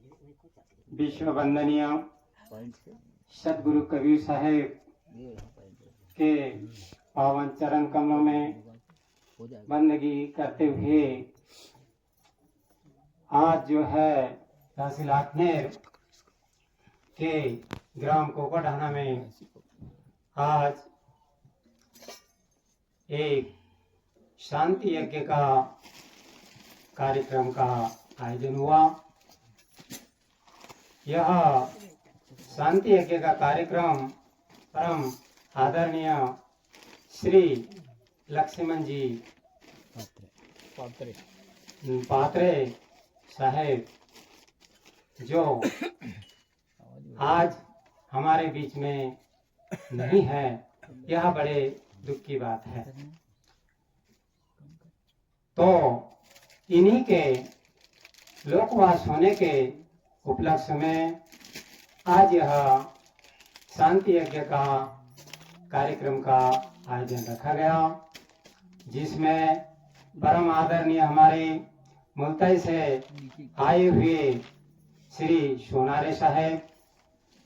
विश्व वंदनीय सदगुरु कबीर साहेब के पावन चरण कमलों में बंदगी करते हुए आज जो है तहसील आठनेर के ग्राम कोकड़ाना में आज एक शांति यज्ञ का कार्यक्रम का आयोजन हुआ। यह शांति यज्ञ का कार्यक्रम परम आदरणीय श्री लक्ष्मण जी पात्रे साहेब जो आज हमारे बीच में नहीं है, यह बड़े दुख की बात है। तो इन्हीं के लोकवास होने के उपलक्ष्य में आज यह शांति यज्ञ का कार्यक्रम का आयोजन रखा गया, जिसमें परम आदरणीय हमारे मुल्ताई से आए हुए श्री सोनारे साहेब,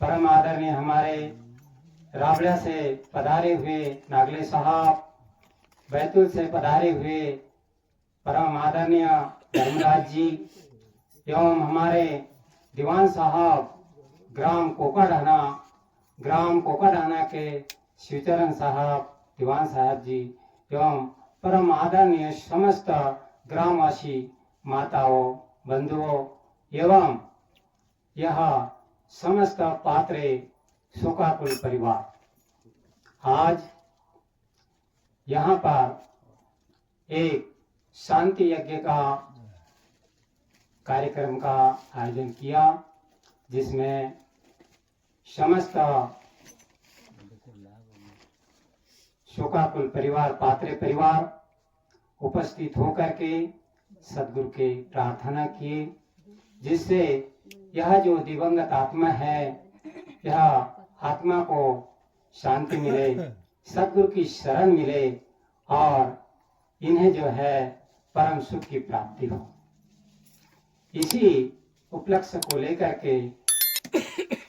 परम आदरणीय हमारे राबड़ा से पधारे हुए नागले साहब, बैतूल से पधारे हुए परम आदरणीय धर्मराज जी एवं हमारे दीवान साहब ग्राम कोकड़ाना के शिवचरण साहब दीवान साहब जी एवं परम आदरणीय समस्त ग्रामवासी माताओं बंधुओं एवं यह समस्त पात्रे शोकाकुल परिवार आज यहाँ पर एक शांति यज्ञ का कार्यक्रम का आयोजन किया, जिसमें समस्त शोकाकुल परिवार पात्रे परिवार उपस्थित होकर के सदगुरु के प्रार्थना किए, जिससे यह जो दिवंगत आत्मा है यह आत्मा को शांति मिले, सदगुरु की शरण मिले और इन्हें जो है परम सुख की प्राप्ति हो। इसी उपलक्ष्य को लेकर के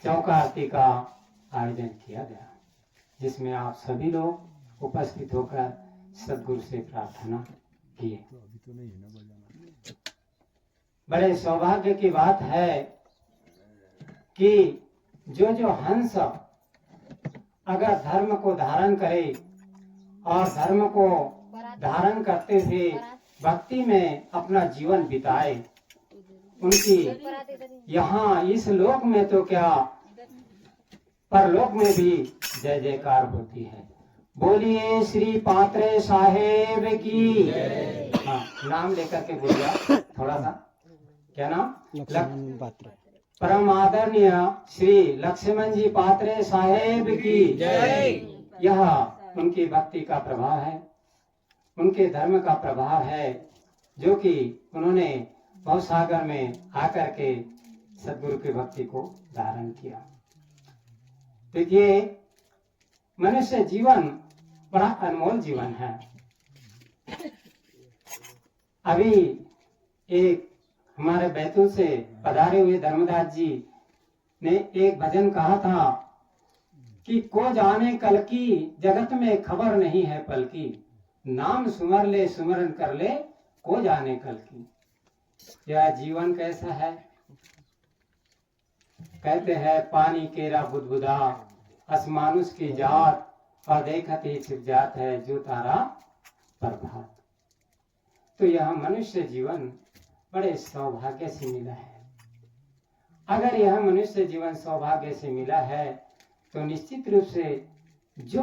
चौका आरती का आयोजन किया गया, जिसमें आप सभी लोग उपस्थित होकर सदगुरु से प्रार्थना किए। बड़े सौभाग्य की बात है कि जो हंस अगर धर्म को धारण करे और धर्म को धारण करते हुए भक्ति में अपना जीवन बिताए, उनकी यहाँ इस लोक में तो क्या परलोक में भी जय जयकार होती है। बोलिए श्री पात्रे साहेब की। हाँ, नाम लेकर के बोलिए थोड़ा सा। क्या नाम? लक्ष्मण पात्रे। परम आदरणीय श्री लक्ष्मण जी पात्रे साहेब की जय। यह उनकी भक्ति का प्रभाव है, उनके धर्म का प्रभाव है, जो कि उन्होंने भव सागर में आकर के सदगुरु की भक्ति को धारण किया। देखिए, मनुष्य जीवन बड़ा अनमोल जीवन है। अभी एक हमारे बैतूल से पधारे हुए धर्मदास जी ने एक भजन कहा था कि को जाने कल की जगत में खबर नहीं है पल की, नाम सुमर ले सुमरन कर ले को जाने कल की। यह जीवन कैसा है? कहते हैं पानी केरा बुदबुदा असमानुष की जात और देखत ही छिप जात है जो तारा प्रभात। तो यह मनुष्य जीवन बड़े सौभाग्य से मिला है। अगर यह मनुष्य जीवन सौभाग्य से मिला है तो निश्चित रूप से जो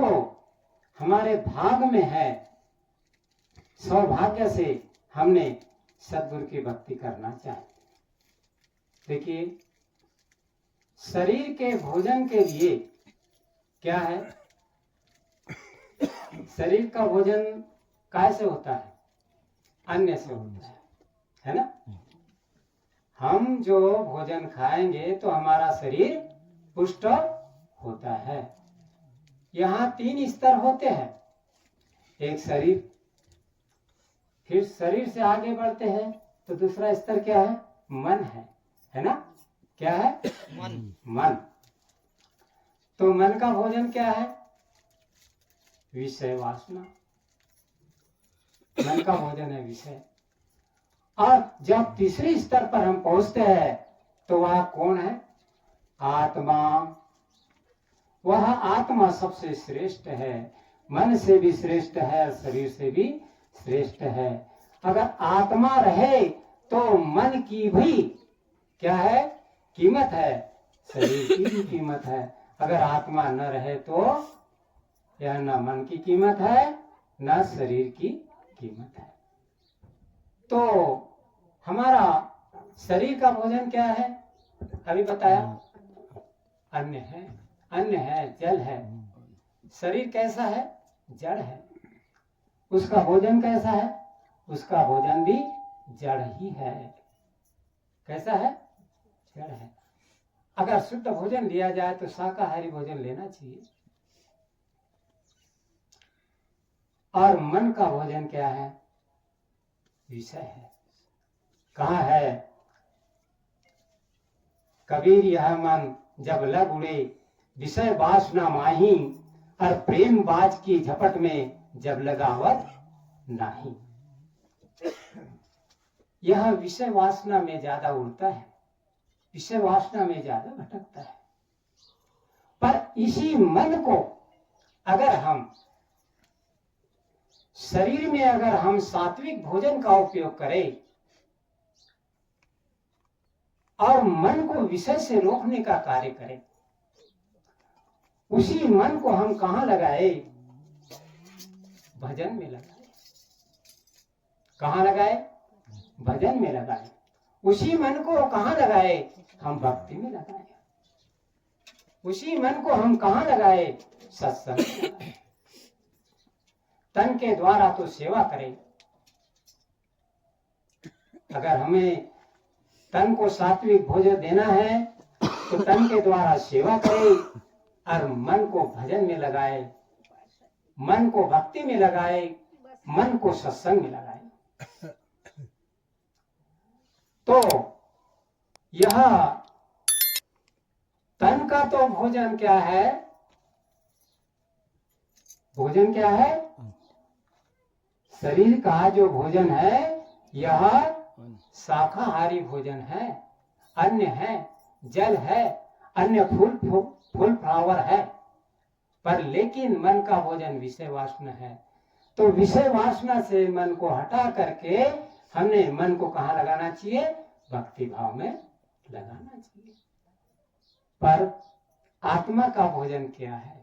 हमारे भाग में है, सौभाग्य से हमने सदगुरु की भक्ति करना चाहिए। देखिए, शरीर के भोजन के लिए क्या है? शरीर का भोजन कैसे होता है? अन्न से होता है ना? हम जो भोजन खाएंगे तो हमारा शरीर पुष्ट होता है। यहाँ 3 स्तर होते हैं। एक शरीर, फिर शरीर से आगे बढ़ते हैं तो दूसरा स्तर क्या है? मन है ना? क्या है? मन। तो मन का भोजन क्या है? विषय वासना। मन का भोजन है विषय। और जब तीसरे स्तर पर हम पहुंचते हैं तो वह कौन है? आत्मा। वह आत्मा सबसे श्रेष्ठ है, मन से भी श्रेष्ठ है, शरीर से भी श्रेष्ठ है। अगर आत्मा रहे तो मन की भी क्या है? कीमत है, शरीर की भी कीमत है। अगर आत्मा न रहे तो यह न मन की कीमत है न शरीर की कीमत है। तो हमारा शरीर का भोजन क्या है? अभी बताया, अन्न है। अन्न है, जल है। शरीर कैसा है? जड़ है। उसका भोजन कैसा है? उसका भोजन भी जड़ ही है। कैसा है? जड़ है। अगर शुद्ध भोजन लिया जाए तो शाकाहारी भोजन लेना चाहिए। और मन का भोजन क्या है? विषय है। कहाँ है? कबीर यह मन जब लग उड़े विषय वासना माही, और प्रेम बाज की झपट में जब लगावत नहीं। यह विषय वासना में ज्यादा उड़ता है, विषय वासना में ज्यादा भटकता है। पर इसी मन को अगर हम शरीर में अगर हम सात्विक भोजन का उपयोग करें और मन को विषय से रोकने का कार्य करें, उसी मन को हम कहां लगाए? भजन में लगाए। कहां लगाए? भजन में लगाए। उसी मन को कहां लगाए? हम भक्ति में लगाए। उसी मन को हम कहां लगाए? सत्संग में लगाए। तन के द्वारा तो सेवा करें। अगर हमें तन को सात्विक भोजन देना है तो तन के द्वारा सेवा करें और मन को भजन में लगाए, मन को भक्ति में लगाए, मन को सत्संग में लगाए। तो यह तन का तो भोजन क्या है? भोजन क्या है? शरीर का जो भोजन है यह शाकाहारी भोजन है, अन्न है, जल है, अन्य फूल फ्लावर है। पर लेकिन मन का भोजन विषय वासना है। तो विषय वासना से मन को हटा करके हमने मन को कहाँ लगाना चाहिए? भक्ति भाव में लगाना चाहिए। पर आत्मा का भोजन क्या है?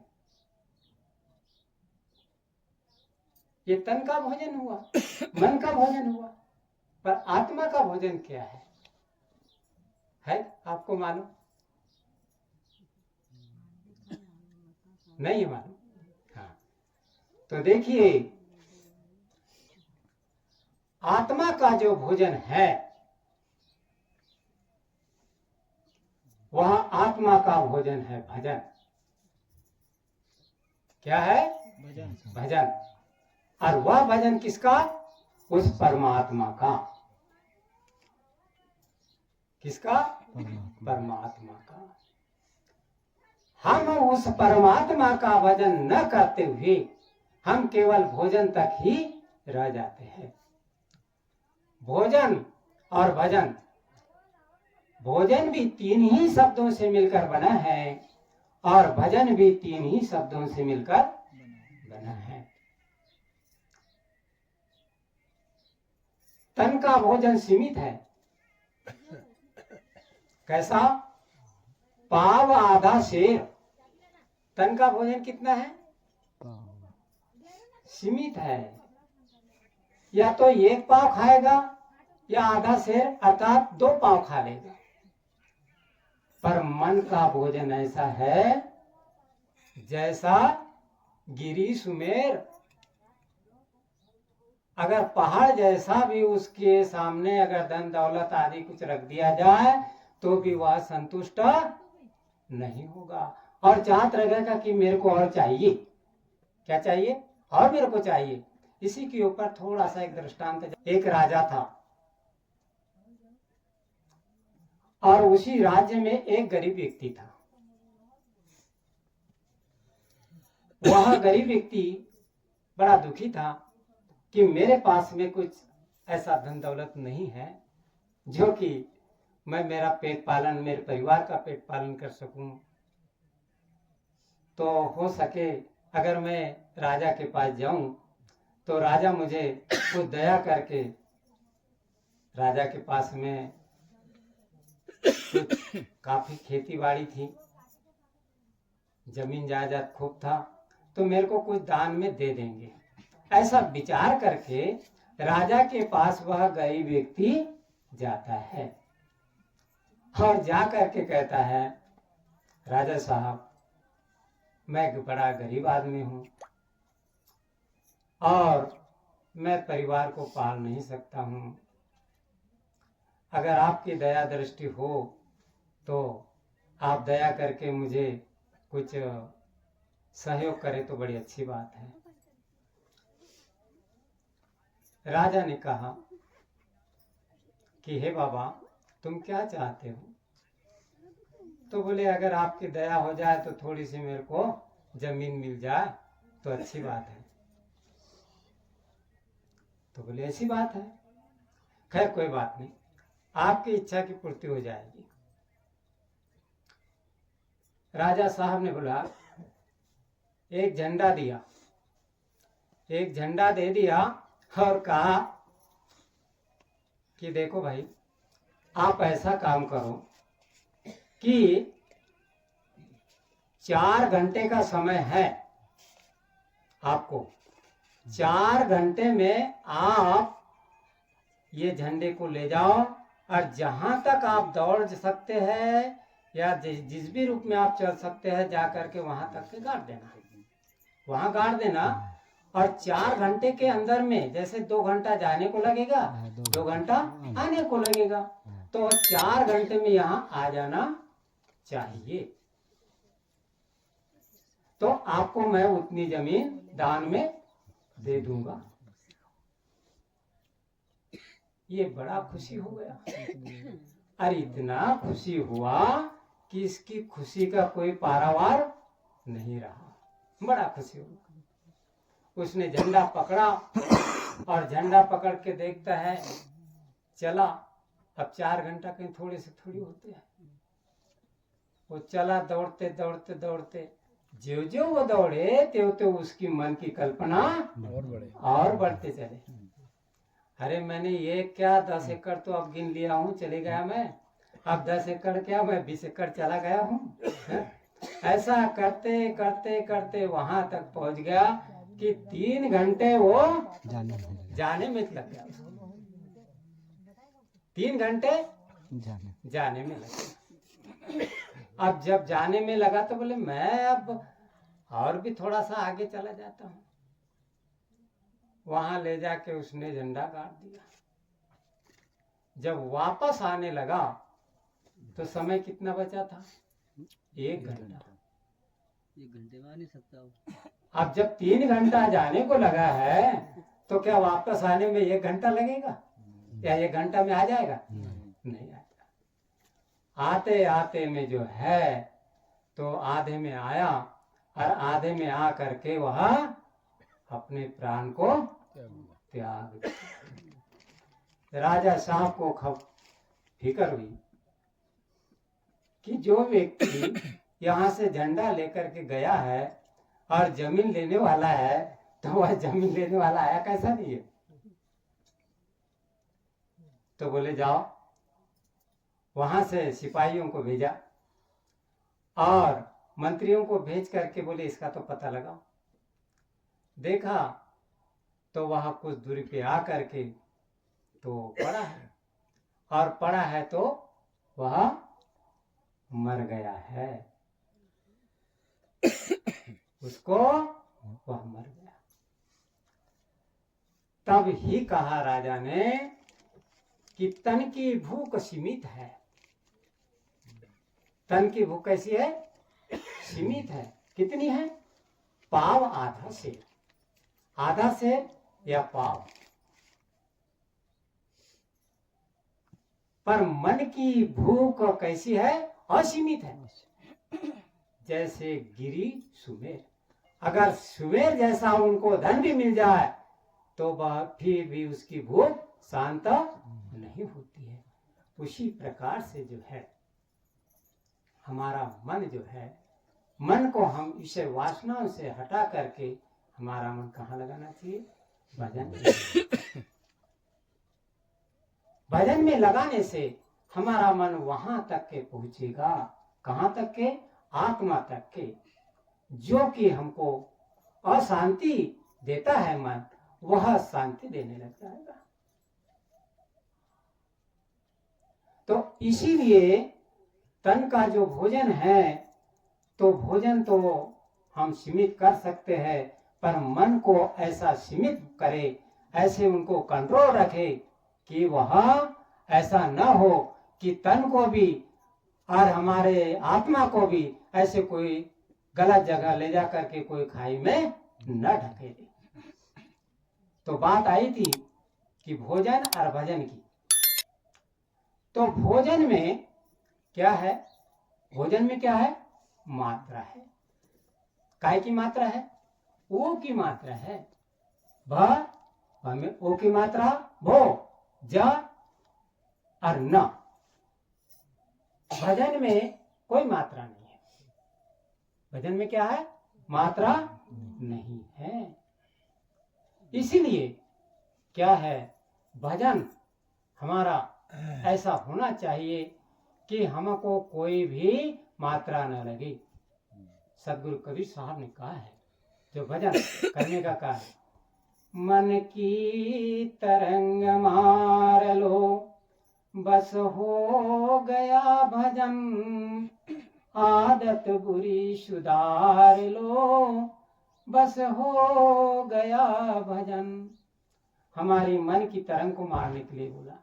ये तन का भोजन हुआ, मन का भोजन हुआ, पर आत्मा का भोजन क्या है आपको मालूम? नहीं मालूम? हाँ, तो देखिए, आत्मा का जो भोजन है वह आत्मा का भोजन है भजन। क्या है? भजन। भजन। और वह भजन किसका? उस परमात्मा का। किसका? परमात्मा का। हम उस परमात्मा का भजन न करते हुए हम केवल भोजन तक ही रह जाते हैं। भोजन और भजन, भोजन भी तीन ही शब्दों से मिलकर बना है और भजन भी तीन ही शब्दों से मिलकर बना है। तन का भोजन सीमित है। कैसा? पाव आधा शेर। तन का भोजन कितना है? सीमित है। या तो एक पाव खाएगा या आधा शेर अर्थात 2 पाव खा लेगा। पर मन का भोजन ऐसा है जैसा गिरी सुमेर। अगर पहाड़ जैसा भी उसके सामने अगर धन दौलत आदि कुछ रख दिया जाए तो भी वह संतुष्ट नहीं होगा और चाहत रहेगा कि मेरे को और चाहिए। क्या चाहिए? और मेरे को चाहिए। इसी के ऊपर थोड़ा सा एक दृष्टांत। एक राजा था, और उसी राज्य में एक गरीब व्यक्ति था। वह गरीब व्यक्ति बड़ा दुखी था कि मेरे पास में कुछ ऐसा धन दौलत नहीं है जो कि मैं मेरा पेट पालन, मेरे परिवार का पेट पालन कर सकूं। तो हो सके अगर मैं राजा के पास जाऊं तो राजा मुझे कुछ दया करके, राजा के पास में कुछ काफी खेती बाड़ी थी, जमीन जायदाद खूब था, तो मेरे को कुछ दान में दे देंगे। ऐसा विचार करके राजा के पास वह गरीब व्यक्ति जाता है और जा करके कहता है, राजा साहब, मैं एक बड़ा गरीब आदमी हूं और मैं परिवार को पाल नहीं सकता हूं। अगर आपकी दया दृष्टि हो तो आप दया करके मुझे कुछ सहयोग करें तो बड़ी अच्छी बात है। राजा ने कहा कि हे बाबा, तुम क्या चाहते हो? तो बोले, अगर आपकी दया हो जाए तो थोड़ी सी मेरे को जमीन मिल जाए तो अच्छी बात है। तो बोले, ऐसी बात है, खैर कोई बात नहीं, आपकी इच्छा की पूर्ति हो जाएगी। राजा साहब ने बोला, एक झंडा दिया, एक झंडा दे दिया और कहा कि देखो भाई, आप ऐसा काम करो कि 4 घंटे का समय है आपको, 4 घंटे में आप ये झंडे को ले जाओ और जहां तक आप दौड़ सकते हैं या जिस भी रूप में आप चल सकते हैं जा करके वहां तक के गाड़ देना, वहां गाड़ देना। और 4 घंटे के अंदर में, जैसे 2 घंटा जाने को लगेगा, 2 घंटा आने को लगेगा, तो 4 घंटे में यहाँ आ जाना चाहिए। तो आपको मैं उतनी जमीन दान में दे दूंगा। ये बड़ा खुशी हो गया। अरे इतना खुशी हुआ कि इसकी खुशी का कोई पारावार नहीं रहा, बड़ा खुशी हुआ। उसने झंडा पकड़ा और झंडा पकड़ के देखता है, चला। अब 4 घंटा कहीं थोड़े से थोड़ी होते हैं। वो चला दौड़ते दौड़ते दौड़ते, जो जो वो दौड़े त्यों त्यों उसकी मन की कल्पना और बढ़ते चले। अरे मैंने ये क्या 10 एकड़ तो अब गिन लिया हूँ, चले गया मैं, अब 10 एकड़ क्या, मैं 20 एकड़ चला गया हूँ। ऐसा करते करते करते वहां तक पहुंच गया कि 3 घंटे वो जाने में लग गया। 3 घंटे जाने में लगा। अब जब जाने में लगा तो बोले, मैं अब और भी थोड़ा सा आगे चला जाता हूँ। वहां ले जाके उसने झंडा गाड़ दिया। जब वापस आने लगा तो समय कितना बचा था? 1 घंटा। 1 घंटे में आ नहीं सकता। अब जब 3 घंटा जाने को लगा है तो क्या वापस आने में 1 घंटा लगेगा या 1 घंटा में आ जाएगा? नहीं आएगा। आते आते में जो है तो आधे में आया और आधे में आ करके वह अपने प्राण को त्याग दिया। राजा साहब को फिक्र हुई कि जो व्यक्ति यहाँ से झंडा लेकर के गया है और जमीन लेने वाला है, तो वह जमीन लेने वाला आया कैसा नहीं है। तो बोले, जाओ। वहां से सिपाहियों को भेजा और मंत्रियों को भेज करके बोले, इसका तो पता लगाओ। देखा तो वह कुछ दूरी पे आ करके तो पड़ा है, और पड़ा है तो वह मर गया है। उसको वह मर गया। तब ही कहा राजा ने कि तन की भूख सीमित है। तन की भूख कैसी है? सीमित है। कितनी है? पाव आधा सेर, आधा सेर या पाव। पर मन की भूख कैसी है? असीमित है। जैसे गिरी सुमेर, अगर सुमेर जैसा उनको धन भी मिल जाए तो फिर भी उसकी भूख शांत नहीं होती है। उसी प्रकार से जो है हमारा मन जो है, मन को हम इसे वासनाओं से हटा करके हमारा मन कहाँ लगाना चाहिए? भजन में। भजन में लगाने से हमारा मन वहां तक के पहुंचेगा। कहाँ तक के? आत्मा तक के। जो कि हमको अशांति देता है मन, वह शांति देने लग जाएगा। तो इसीलिए तन का जो भोजन है, तो भोजन तो हम सीमित कर सकते हैं, पर मन को ऐसा सीमित करे, ऐसे उनको कंट्रोल रखे कि वह ऐसा न हो कि तन को भी और हमारे आत्मा को भी ऐसे कोई गलत जगह ले जा करके कोई खाई में न ढके दे। तो बात आई थी कि भोजन और भजन की। तो भोजन में क्या है? भोजन में क्या है? मात्रा है। काय की मात्रा है? ओ की मात्रा है। भ में ओ की मात्रा, भो, ज और न। भजन में कोई मात्रा नहीं है। भजन में क्या है? मात्रा नहीं है। इसीलिए क्या है? भजन हमारा ऐसा होना चाहिए कि हमको कोई भी मात्रा न लगे। सदगुरु कबीर साहब ने कहा है, जो भजन करने का कहा है, मन की तरंग मार लो बस हो गया भजन, आदत बुरी सुधार लो बस हो गया भजन। हमारी मन की तरंग को मारने के लिए बोला।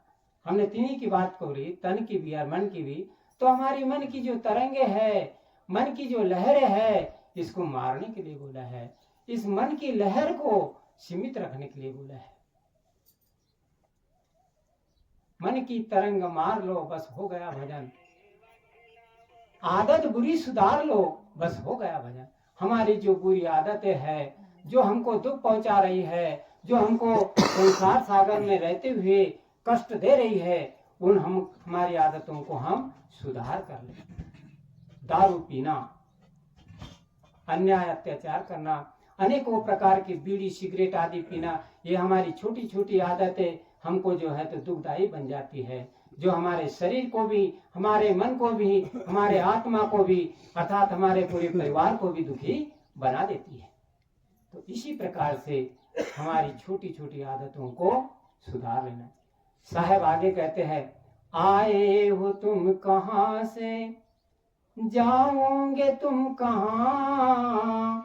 हमने तीनों की बात करी, तन की भी और मन की भी। तो हमारी मन की जो तरंगे है, मन की जो लहरें है, इसको मारने के लिए बोला है। इस मन की लहर को सीमित रखने के लिए बोला है। मन की तरंग मार लो बस हो गया भजन, आदत बुरी सुधार लो बस हो गया भजन। हमारी जो बुरी आदतें है, जो हमको दुख पहुंचा रही है, जो हमको संसार सागर में रहते हुए कष्ट दे रही है, उन हमारी आदतों को हम सुधार कर लें। दारू पीना, अन्याय अत्याचार करना, अनेकों प्रकार की बीड़ी सिगरेट आदि पीना, ये हमारी छोटी छोटी आदतें हमको जो है तो दुखदायी बन जाती है, जो हमारे शरीर को भी, हमारे मन को भी, हमारे आत्मा को भी, अर्थात हमारे पूरे परिवार को भी दुखी बना देती है। तो इसी प्रकार से हमारी छोटी छोटी आदतों को सुधार लेना। साहब आगे कहते हैं, आए हो तुम कहाँ से, जाओगे तुम कहाँ,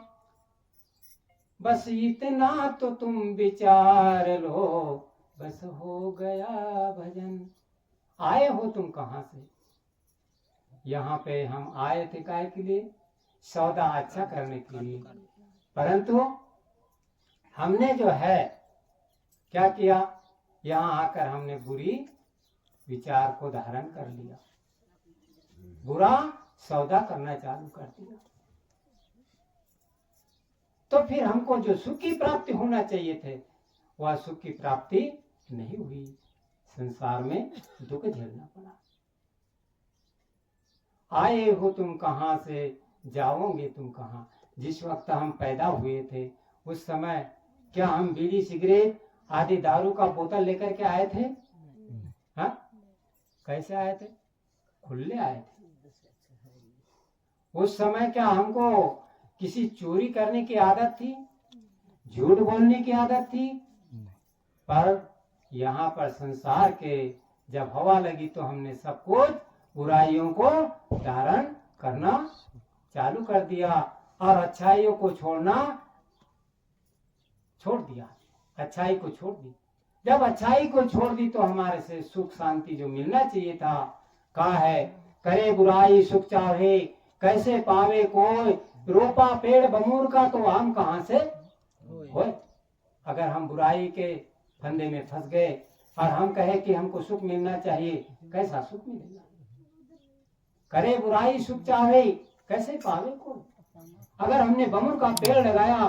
बस इतना तो तुम विचार लो बस हो गया भजन। आए हो तुम कहाँ से? यहाँ पे हम आए थे काय के लिए? सौदा अच्छा करने के लिए। परंतु हमने जो है क्या किया? यहाँ आकर हमने बुरी विचार को धारण कर लिया, बुरा सौदा करना चालू कर दिया। तो फिर हमको जो सुख की प्राप्ति होना चाहिए थे, वह सुख की प्राप्ति नहीं हुई। संसार में दुख झेलना पड़ा। आए हो तुम कहाँ से, जाओगे तुम कहाँ। जिस वक्त हम पैदा हुए थे, उस समय क्या हम बीड़ी सिगरेट आदि दारू का बोतल लेकर के आए थे? हाँ, कैसे आए थे? खुले आए थे। उस समय क्या हमको किसी चोरी करने की आदत थी, झूठ बोलने की आदत थी? पर यहाँ पर संसार के जब हवा लगी तो हमने सब कुछ बुराइयों को धारण करना चालू कर दिया और अच्छाइयों को छोड़ना छोड़ दिया। अच्छाई को छोड़ दी। जब अच्छाई को छोड़ दी तो हमारे से सुख शांति जो मिलना चाहिए था, कहा है, करे बुराई सुख चाहे कैसे पावे कोई, रोपा पेड़ बमूर का तो आम कहाँ से होए। अगर हम बुराई के फंदे में फंस गए और हम कहे कि हमको सुख मिलना चाहिए, कैसा सुख मिलेगा? करे बुराई सुख चाहे, कैसे पावे को? अगर हमने बमुर का पेड़ लगाया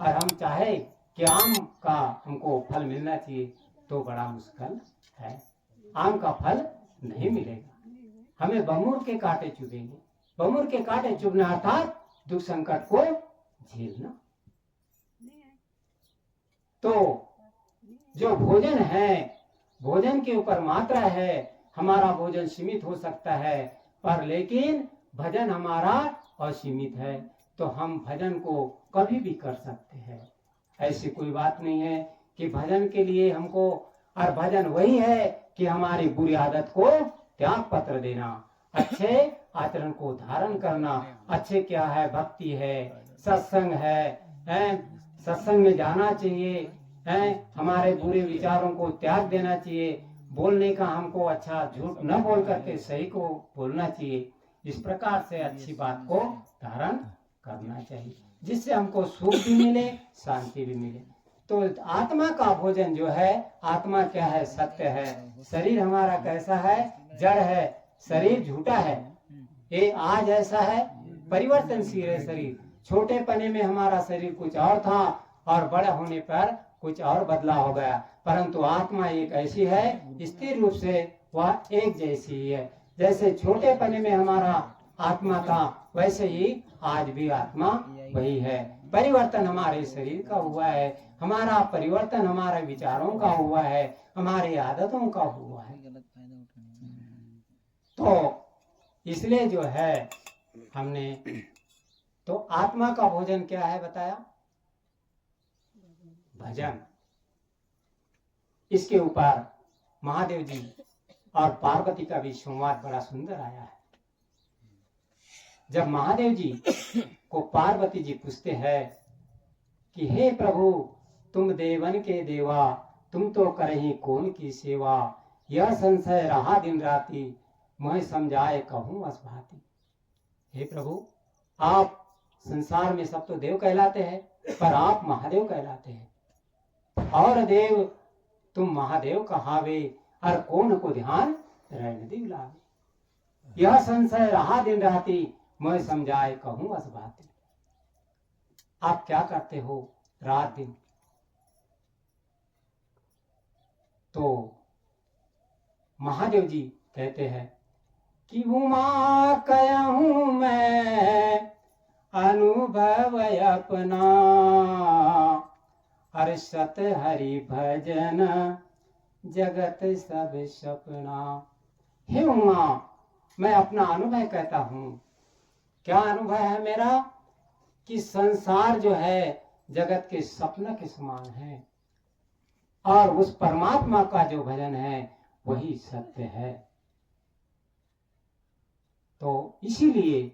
और हम चाहे कि आम का हमको फल मिलना चाहिए, तो बड़ा मुश्किल है, आम का फल नहीं मिलेगा। हमें बमुर के कांटे चुभेंगे। बमुर के कांटे चुभना अर्थात दुख संकट को झेलना। तो जो भोजन है, भोजन के ऊपर मात्रा है। हमारा भोजन सीमित हो सकता है, पर लेकिन भजन हमारा असीमित है, तो हम भजन को कभी भी कर सकते हैं। ऐसी कोई बात नहीं है कि भजन के लिए हमको, और भजन वही है कि हमारी बुरी आदत को त्याग पत्र देना, अच्छे आचरण को धारण करना। अच्छे क्या है? भक्ति है, सत्संग है, सत्संग में जाना चाहिए, हमारे बुरे विचारों को त्याग देना चाहिए। बोलने का हमको अच्छा झूठ न बोल करके सही को बोलना चाहिए। इस प्रकार से अच्छी बात को धारण करना चाहिए, जिससे हमको सुख भी मिले, शांति भी मिले। तो आत्मा का भोजन जो है, आत्मा क्या है? सत्य है। शरीर हमारा कैसा है? जड़ है। शरीर झूठा है, ये आज ऐसा है, परिवर्तनशील है शरीर। छोटे पने में हमारा शरीर कुछ और था और बड़े होने पर कुछ और बदलाव हो गया, परंतु आत्मा एक ऐसी है, स्थिर रूप से वह एक जैसी ही है। जैसे छोटे पने में हमारा आत्मा था, वैसे ही आज भी आत्मा वही है। परिवर्तन हमारे शरीर का हुआ है, हमारा परिवर्तन हमारे विचारों का हुआ है, हमारी आदतों का हुआ है। तो इसलिए जो है हमने, तो आत्मा का भोजन क्या है बताया? भजन। इसके ऊपर महादेव जी और पार्वती का भी संवाद बड़ा सुंदर आया है। जब महादेव जी को पार्वती जी पूछते हैं कि हे प्रभु, तुम देवन के देवा, तुम तो करही कौन की सेवा, यह संशय रहा दिन राती, मैं समझाए कहूँ बस भांति। हे प्रभु, आप संसार में सब तो देव कहलाते हैं, पर आप महादेव कहलाते हैं। और देव तुम महादेव कहावे, और कौन को ध्यान रहने दिलावे। यह संशय रहा दिन राती, मैं समझाए कहूँ बस भांति। आप क्या करते हो रात दिन? तो महादेव जी कहते हैं कि उमा कहूँ मैं अनुभव अपना, हर्षत हरि भजन जगत सब सपना। हे उमा, मैं अपना अनुभव कहता हूँ। क्या अनुभव है मेरा? कि संसार जो है जगत के सपना के समान है, और उस परमात्मा का जो भजन है वही सत्य है। तो इसीलिए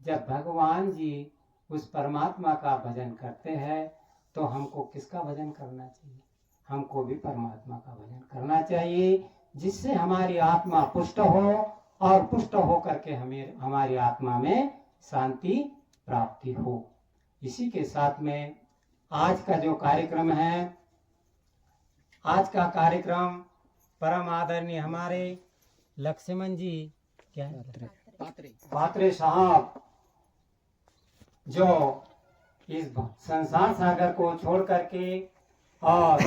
जब भगवान जी उस परमात्मा का भजन करते हैं, तो हमको किसका भजन करना चाहिए? हमको भी परमात्मा का भजन करना चाहिए, जिससे हमारी आत्मा पुष्ट हो, और पुष्ट हो करके हमें हमारी आत्मा में शांति प्राप्ति हो। इसी के साथ में आज का जो कार्यक्रम है, आज का कार्यक्रम परम आदरणीय हमारे लक्ष्मण जी क्या है? पात्रे साहब, जो इस संसार सागर को छोड़ करके और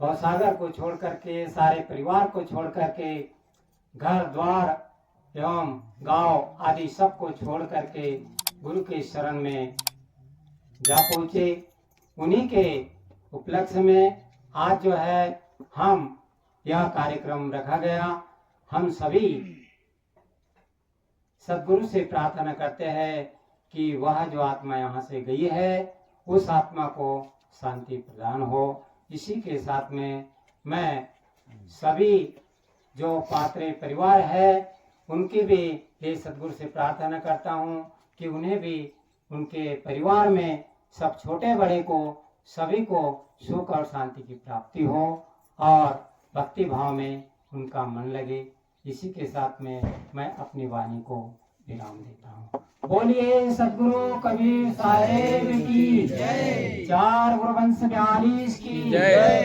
भवसागर को छोड़ करके, सारे परिवार को छोड़ करके, घर द्वार एवं गांव आदि सब को छोड़ करके गुरु के शरण में जा पहुँचे। उन्हीं के उपलक्ष्य में आज जो है हम यह कार्यक्रम रखा गया। हम सभी सदगुरु से प्रार्थना करते हैं कि वह जो आत्मा यहाँ से गई है, उस आत्मा को शांति प्रदान हो। इसी के साथ में मैं सभी जो पात्रे परिवार है, उनकी भी ये सदगुरु से प्रार्थना करता हूँ कि उन्हें भी, उनके परिवार में सब छोटे बड़े को, सभी को सुख और शांति की प्राप्ति हो, और भक्ति भाव में उनका मन लगे। इसी के साथ में मैं अपनी वाणी को विराम देता हूँ। बोलिए सदगुरु कबीर साहेब की जय। 4 गुरुवंश 42 की जय।